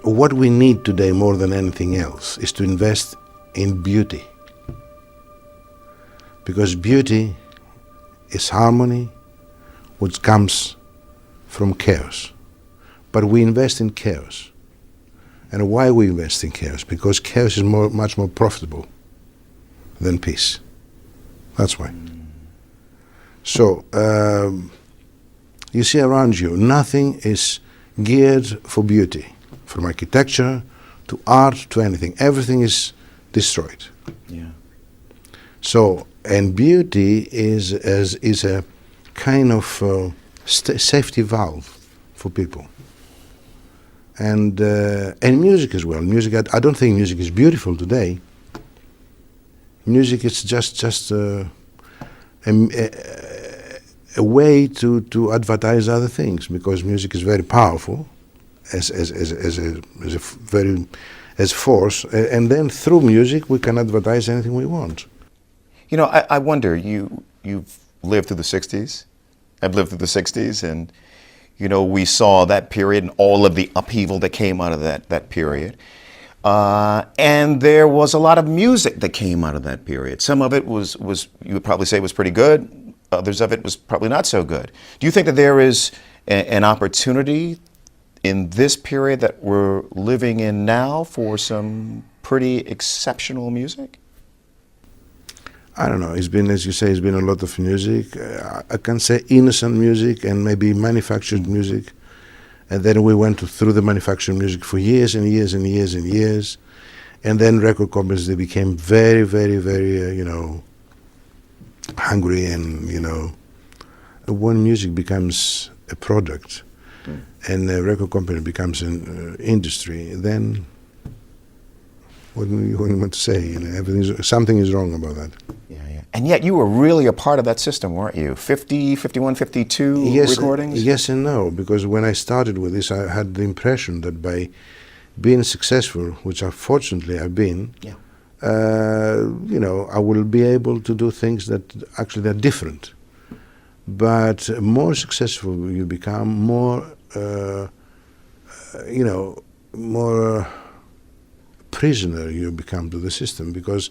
what we need today more than anything else is to invest in beauty. Because beauty is harmony, which comes from chaos. But we invest in chaos. And why we invest in chaos? Because chaos is much more profitable than peace. That's why. So, you see around you, nothing is geared for beauty. From architecture to art to anything. Everything is destroyed. Yeah. So, and beauty is a kind of safety valve for people. And music as well. Music, I don't think music is beautiful today. Music is just a way to advertise other things, because music is very powerful as force, and then through music we can advertise anything we want. You know, I wonder, you've lived through the 60s. I've lived through the 60s, and you know, we saw that period and all of the upheaval that came out of that period. And there was a lot of music that came out of that period. Some of it was you would probably say was pretty good. Others of it was probably not so good. Do you think that there is an opportunity in this period that we're living in now for some pretty exceptional music? I don't know. It's been, as you say, it's been a lot of music. I can say innocent music and maybe manufactured music. And then we went through the manufactured music for years and years and years and years. And then record companies, they became very, very, very, hungry, and, when music becomes a product and a record company becomes an industry, then what do you want to say? Something is wrong about that. Yeah. And yet you were really a part of that system, weren't you? 50, 51, 52 recordings? Yes and no, because when I started with this, I had the impression that by being successful, which unfortunately I've been, I will be able to do things that actually they're different. But more successful you become, more prisoner you become to the system, because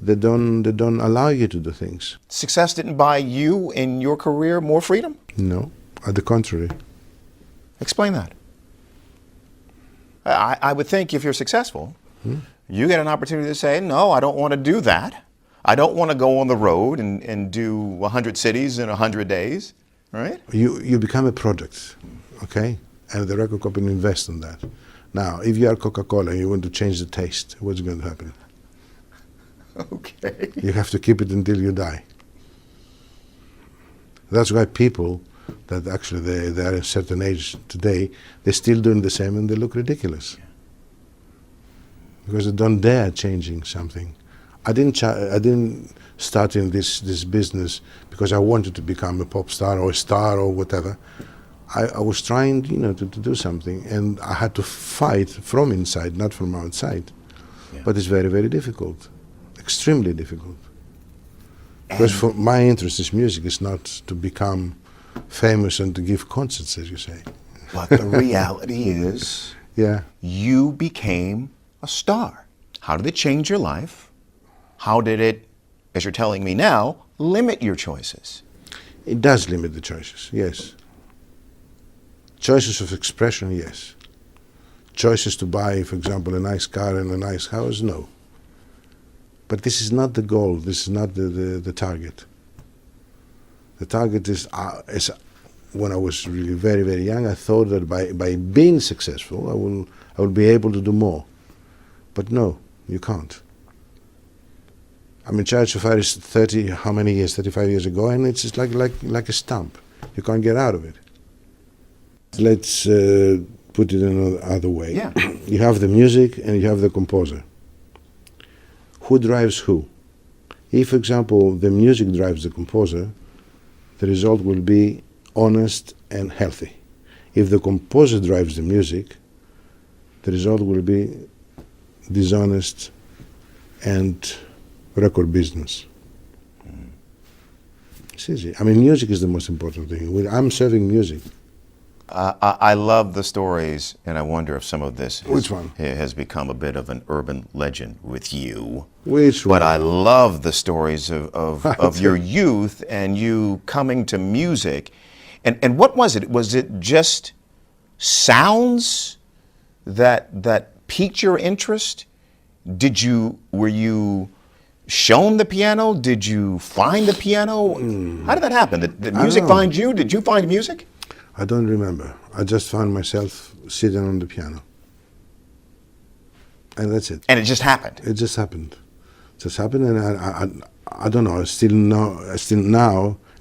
they don't allow you to do things. Success didn't buy you in your career more freedom? No, at the contrary. Explain that. I would think if you're successful, you get an opportunity to say, no, I don't want to do that. I don't want to go on the road and do 100 cities in 100 days, right? You become a product, okay? And the record company invests in that. Now, if you are Coca-Cola and you want to change the taste, what's going to happen? Okay. You have to keep it until you die. That's why people that actually they are a certain age today, they're still doing the same and they look ridiculous. Because they don't dare changing something. I didn't start in this business because I wanted to become a pop star or a star or whatever. I was trying, to do something, and I had to fight from inside, not from outside. Yeah. But it's very, very difficult, extremely difficult. Because for my interest is music, is not to become famous and to give concerts, as you say. But the reality is, you became a star. How did it change your life? How did it, as you're telling me now, limit your choices? It does limit the choices, yes. Choices of expression, yes. Choices to buy, for example, a nice car and a nice house, no. But this is not the goal, this is not the target. The target is when I was really very, very young, I thought that by being successful, I will be able to do more. But no, you can't. I mean, Church of Fire is 35 years ago, and it's just like a stump. You can't get out of it. Let's put it another way. Yeah. You have the music and you have the composer. Who drives who? If, for example, the music drives the composer, the result will be honest and healthy. If the composer drives the music, the result will be dishonest and record business. It's easy. I mean, music is the most important thing. I'm serving music. I love the stories, and I wonder if some of this Which one? has become a bit of an urban legend with you. Which one? But I love the stories of your youth and you coming to music. And what was it? Was it just sounds that piqued your interest? Were you shown the piano? Did you find the piano? How did that happen? Did music find you? Did you find music? I don't remember. I just found myself sitting on the piano. And that's it. And it just happened. It just happened. It just happened, and I don't know.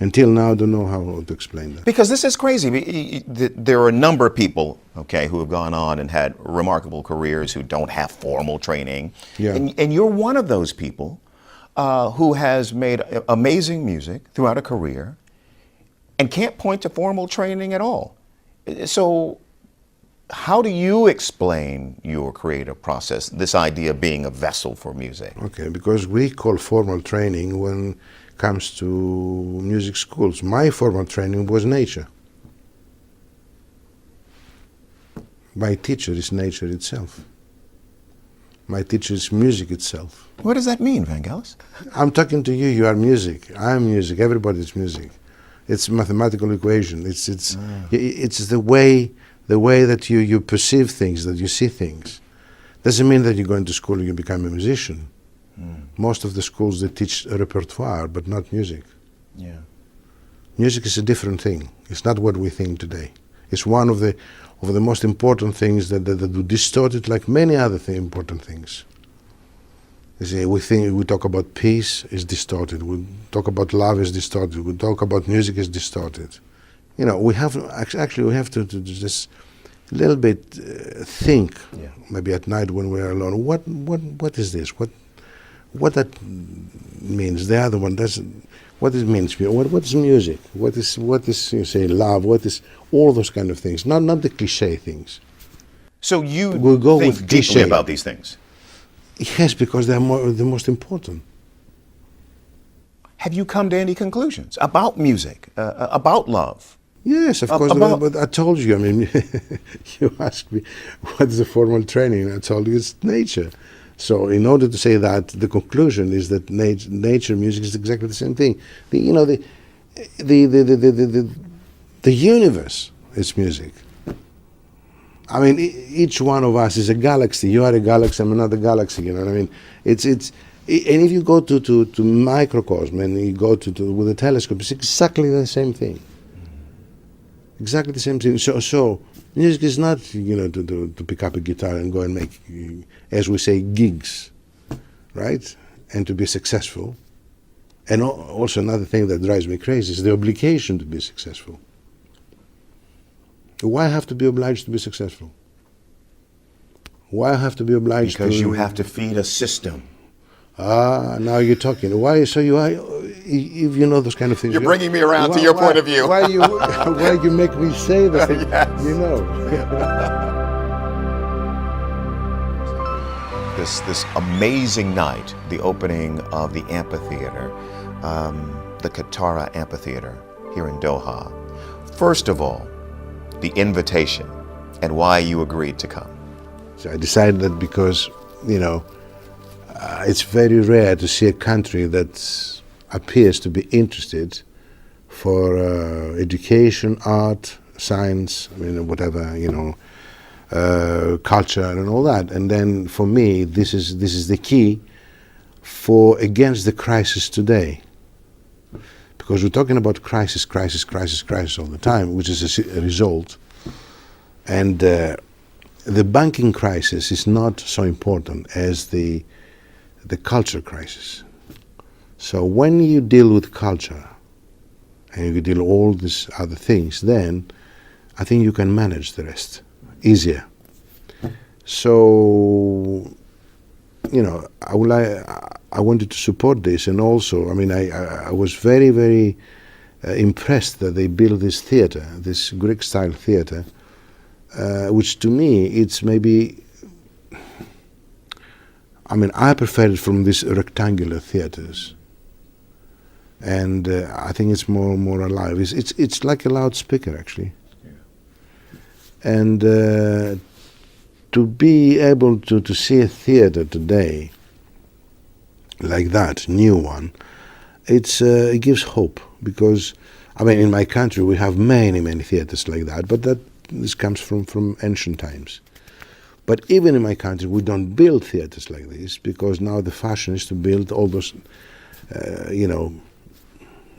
Until now, I don't know how to explain that. Because this is crazy. There are a number of people, okay, who have gone on and had remarkable careers who don't have formal training. Yeah. And you're one of those people who has made amazing music throughout a career and can't point to formal training at all. So how do you explain your creative process, this idea of being a vessel for music? Okay, because we call formal training when it comes to music schools. My formal training was nature. My teacher is nature itself. My teacher is music itself. What does that mean, Vangelis? I'm talking to you, you are music. I am music, everybody's music. It's a mathematical equation. It's the way that you perceive things, that you see things. Doesn't mean that you go into school and you become a musician. Most of the schools, they teach a repertoire, but not music. Yeah. Music is a different thing. It's not what we think today. It's one of the most important things that do distort it, like many other important things. You see, we talk about peace, is distorted. We talk about love, is distorted. We talk about music, is distorted. You know, we have to just a little bit think. Yeah. Maybe at night when we're alone. What is this? What that means? The other one doesn't. What it means? What is music? What is you say love? What is all those kind of things? Not the cliche things. So you We'll go think with deeply cliché. about these things. Yes, because they're the most important. Have you come to any conclusions about music, about love? Yes, of course. But I told you. I mean, you asked me what is the formal training. I told you it's nature. So, in order to say that, the conclusion is that nature music is exactly the same thing. The universe is music. I mean, each one of us is a galaxy. You are a galaxy, I'm another galaxy. You know what I mean? And if you go to microcosm and you go with a telescope, it's exactly the same thing. Exactly the same thing. So music is not, to pick up a guitar and go and make, as we say, gigs, right? And to be successful. And also another thing that drives me crazy is the obligation to be successful. Why have to be obliged to be successful? Why have to be obliged Because you have to feed a system. Now you're talking. Why? So you are, if you know those kind of things. You're bringing me around to your point of view. Why you make me say that? Yes. You know. This amazing night, the opening of the amphitheater, the Katara Amphitheater here in Doha. First of all, the invitation and why you agreed to come. So I decided that because, it's very rare to see a country that appears to be interested for education, art, science, whatever, culture and all that. And then for me, this is the key against the crisis today. Because we're talking about crisis all the time, which is a result. And the banking crisis is not so important as the culture crisis. So when you deal with culture and you deal with all these other things, then I think you can manage the rest easier. So, I wanted to support this, and also, I was very, very impressed that they built this theater, this Greek-style theater, which to me, it's maybe, I prefer it from these rectangular theaters, and I think it's more alive. It's like a loudspeaker, actually. And to be able to see a theater today like that, new one, it gives hope, because, I mean, in my country we have many theaters like that, but this comes from ancient times. But even in my country we don't build theaters like this, because now the fashion is to build all those,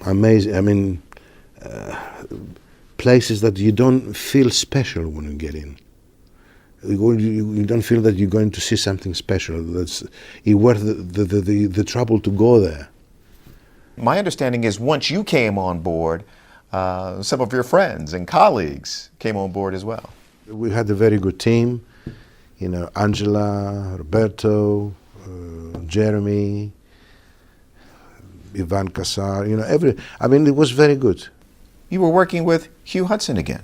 amazing, places that you don't feel special when you get in. You don't feel that you're going to see something special, that's worth the trouble to go there. My understanding is once you came on board, some of your friends and colleagues came on board as well. We had a very good team, Angela, Roberto, Jeremy, Ivan Kassar, it was very good. You were working with Hugh Hudson again.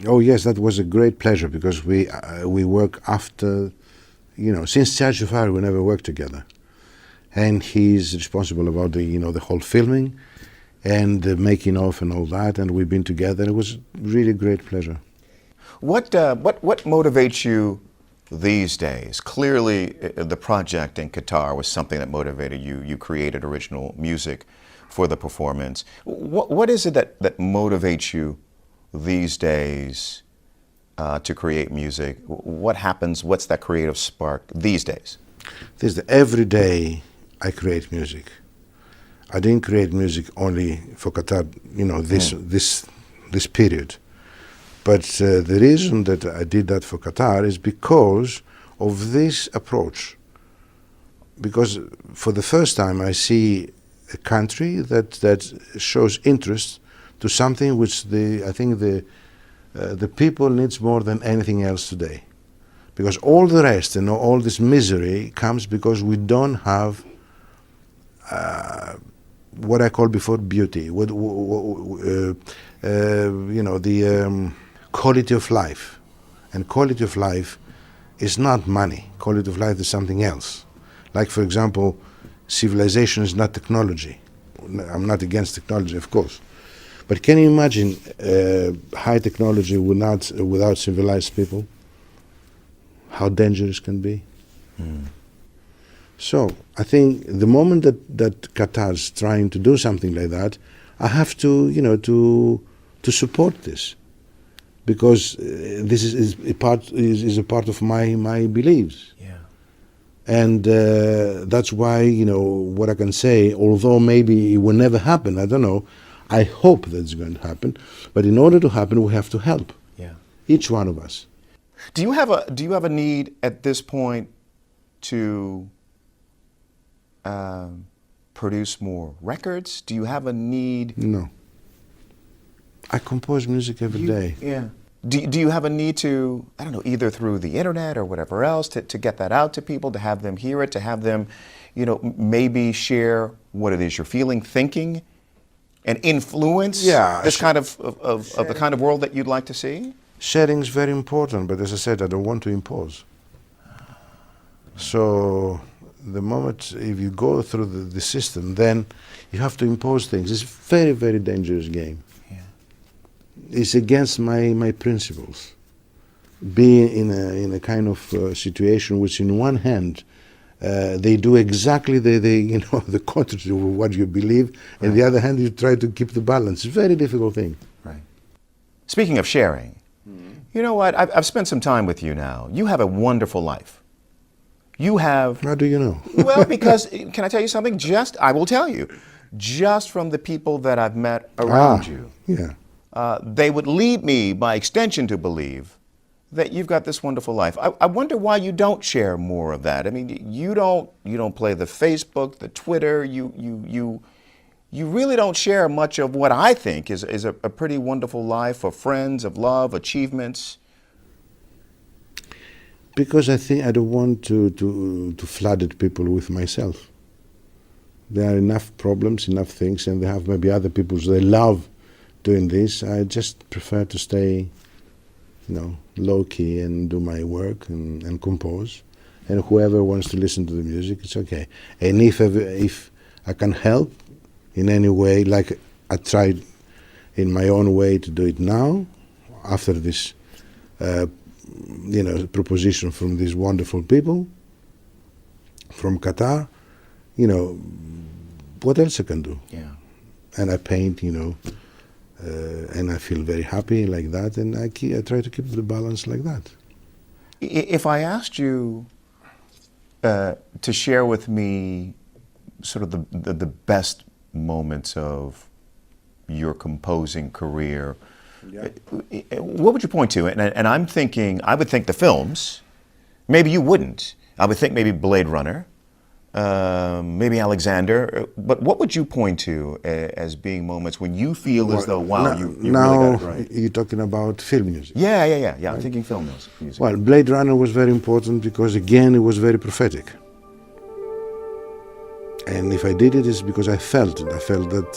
Oh yes, that was a great pleasure, because we work after, since Charge of Fire we never worked together, and he's responsible about the whole filming and the making of and all that, and we've been together. It was really great pleasure. What motivates you these days? Clearly, the project in Qatar was something that motivated you. You created original music for the performance. What is it that motivates you these days to create music? What happens? What's that creative spark these days? Every day I create music. I didn't create music only for Qatar, this period. But the reason that I did that for Qatar is because of this approach. Because for the first time I see a country that shows interest to something which I think the people needs more than anything else today. Because all the rest and all this misery comes because we don't have what I called before beauty, the quality of life. And quality of life is not money. Quality of life is something else. Like, for example, civilization is not technology. I'm not against technology, of course. But can you imagine high technology without civilized people? How dangerous it can be? So I think the moment that Qatar is trying to do something like that, I have to support this, because this is a part of my beliefs. Yeah. And that's why, what I can say, although maybe it will never happen, I don't know, I hope that it's going to happen. But in order to happen, we have to help. Yeah. Each one of us. Do you have a need at this point to produce more records? Do you have a need? No. I compose music every day. Yeah. Do you have a need to, I don't know, either through the internet or whatever else, to get that out to people, to have them hear it, to have them, maybe share what it is you're feeling, thinking, and influence this kind of the kind of world that you'd like to see? Sharing is very important, but as I said, I don't want to impose. So the moment if you go through the system, then you have to impose things. It's a very, very dangerous game. Yeah. It's against my principles. Being in a kind of situation which, in one hand, they do exactly the contrary of what you believe, and the other hand you try to keep the balance. It's a very difficult thing. Right. Speaking of sharing, you know what? I've spent some time with you now. You have a wonderful life. You have. How do you know? Well, because can I tell you something? I will tell you, just from the people that I've met around you. Yeah. They would lead me, by extension, to believe that you've got this wonderful life. I wonder why you don't share more of that. I mean, you don't play the Facebook, the Twitter. You really don't share much of what I think is a pretty wonderful life of friends, of love, achievements. Because I think I don't want to flood people with myself. There are enough problems, enough things, and they have maybe other people they love doing this. I just prefer to stay, low key and do my work and compose. And whoever wants to listen to the music, it's okay. And if I can help in any way, like I tried in my own way to do it now, after this proposition from these wonderful people from Qatar. What else I can do? Yeah. And I paint, and I feel very happy like that, and I try to keep the balance like that. If I asked you to share with me sort of the best moments of your composing career, Yeah. What would you point to? And I'm thinking, I would think the films. Maybe you wouldn't. I would think maybe Blade Runner, maybe Alexander. But what would you point to as being moments when you feel as though, wow, you really got it right? You're talking about film music. Yeah. Right. I'm thinking film music. Well, Blade Runner was very important because, again, it was very prophetic. And if I did it, it's because I felt it. I felt that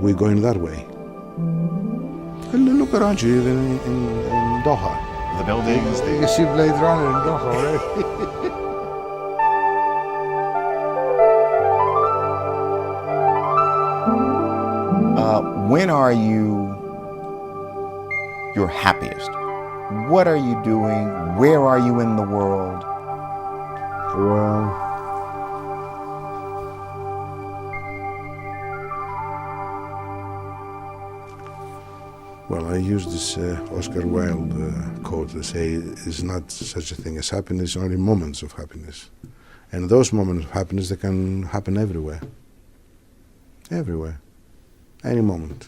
we're going that way. And look around you, even in Doha. The buildings. You can see Blade Runner in Doha, right? When are you your happiest? What are you doing? Where are you in the world? Well, I use this Oscar Wilde quote to say, it's not such a thing as happiness, only moments of happiness. And those moments of happiness, they can happen everywhere. Everywhere. Any moment.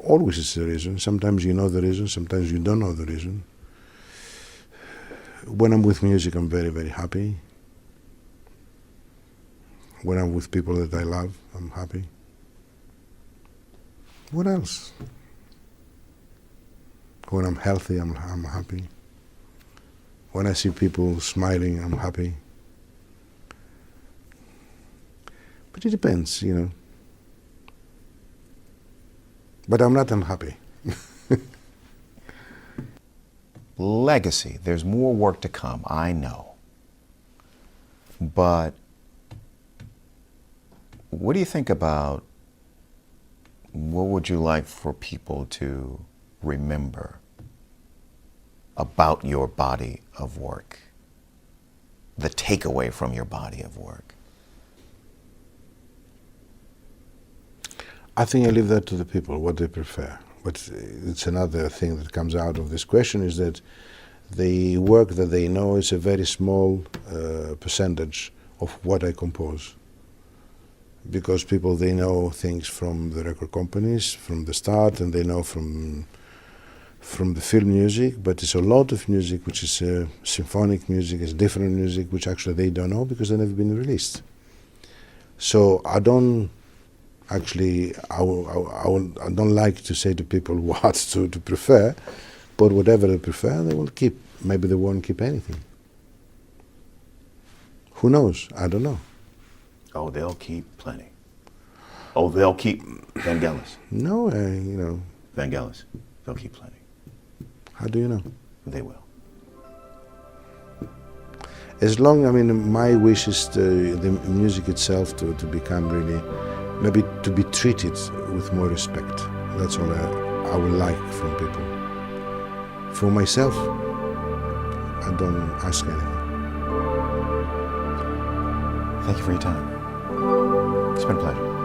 Always it's the reason. Sometimes you know the reason, sometimes you don't know the reason. When I'm with music, I'm very, very happy. When I'm with people that I love, I'm happy. What else? When I'm healthy, I'm happy. When I see people smiling, I'm happy. But it depends, But I'm not unhappy. Legacy. There's more work to come, I know. But what do you think about, what would you like for people to remember about your body of work? The takeaway from your body of work? I think I leave that to the people, what they prefer. But it's another thing that comes out of this question is that the work that they know is a very small percentage of what I compose. Because people, they know things from the record companies, from the start, and they know from the film music, but it's a lot of music which is symphonic music, it's different music, which actually they don't know because they've never been released. So I don't actually, I don't like to say to people what to prefer, but whatever they prefer, they will keep. Maybe they won't keep anything. Who knows? I don't know. Oh, they'll keep plenty. Oh, they'll keep Vangelis. No, Vangelis. They'll keep plenty. How do you know? They will. As long, my wish is the music itself to become really, maybe to be treated with more respect. That's all I would like from people. For myself, I don't ask anything. Thank you for your time. It's been a pleasure.